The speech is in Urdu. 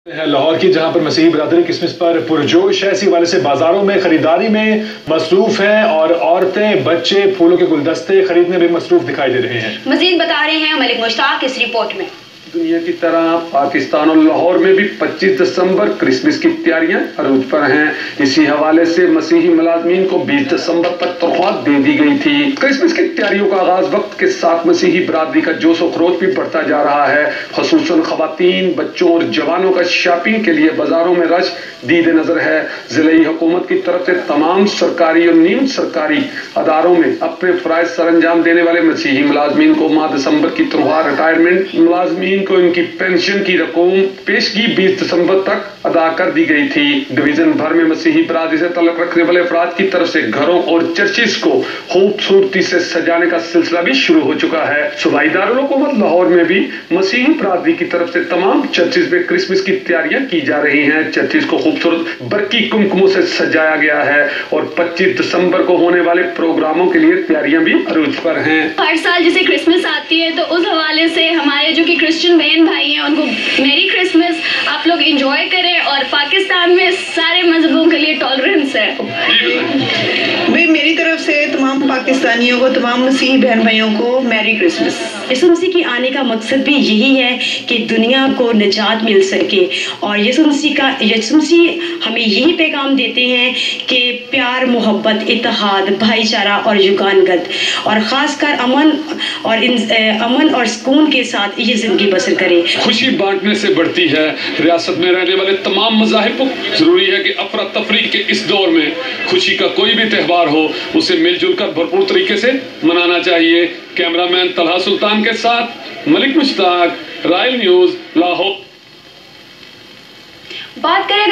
لاہور کی جہاں پر مسیحی برادری کرسمس پر پرجوش ہے، اسی والے سے بازاروں میں خریداری میں مصروف ہیں اور عورتیں بچے پھولوں کے گلدستے خریدنے میں مصروف دکھائی دے رہے ہیں۔ مزید بتا رہے ہیں ملک مشتاق اس رپورٹ میں۔ دنیا کی طرح پاکستان اور لاہور میں بھی 25 دسمبر کرسمس کی تیاریاں عروج پر ہیں۔ اسی حوالے سے مسیحی ملازمین کو 20 دسمبر تک تنخواہ دے دی گئی تھی۔ کرسمس کی تیاریوں کا آغاز وقت کے ساتھ مسیحی برادری کا جوش و خروش بھی بڑھتا جا رہا ہے۔ خصوصاً خواتین، بچوں اور جوانوں کا شاپنگ کے لیے بازاروں میں رش دید نظر ہے۔ ضلعی حکومت کی طرف سے تمام سرکاری اور نیم سرکاری اداروں میں اپنے فرائض سر انجام دینے والے مسیحی ملازمین کو ماہ دسمبر کی تنخواہ، ریٹائرمنٹ ملازمین کو ان کی پینشن کی رقم پیشگی 20 دسمبر تک ادا کر دی گئی تھی۔ ڈویژن بھر میں مسیحی برادری سے تعلق رکھنے والے افراد کی طرف سے گھروں اور چرچز کو خوبصورتی سے سجانے کا سلسلہ بھی شروع ہو چکا ہے۔ صوبائی دارالحکومت لاہور میں بھی مسیحی برادری کی طرف سے تمام چرچز میں کرسمس کی تیاریاں کی جا رہی ہیں۔ چرچز کو خوبصورت برقی کمکموں سے سجایا گیا ہے اور 25 دسمبر کو ہونے والے پروگراموں کے لیے تیاریاں بھی عروج پر ہیں۔ ہر سال جیسے کرسمس آتی ہے تو اس حوالے سے ہمارے جو کہ کرسچن بہن بھائی ہیں ان کو میری کرسمس، آپ لوگ انجوائے کریں، اور پاکستان میں سارے مذہبوں کے لیے ٹالرنس ہے۔ بھئی میری طرف سے تمام پاکستانیوں کو، تمام مسیحی بہن بھائیوں کو میری کرسمس۔ یسوع مسیح کی آنے کا مقصد بھی یہی ہے کہ دنیا کو نجات مل سکے، اور یسوع مسیح ہمیں یہی پیغام دیتے ہیں کہ پیار، محبت، اتحاد، بھائی چارہ اور یگانگت، اور خاص کر امن اور سکون کے ساتھ یہ زندگی بسر کرے۔ خوشی بانٹنے سے بڑھتی ہے۔ ریاست میں رہنے والے تمام مذاہب کو ضروری ہے کہ افراتفری کے اس دور میں خوشی کا کوئی بھی تہوار ہو اسے مل جل کر بھرپور طریقے سے منانا چاہیے۔ کیمرہ مین طلحہ سلطان کے ساتھ ملک مشتاق، رائل نیوز، لاہور۔ بات کریں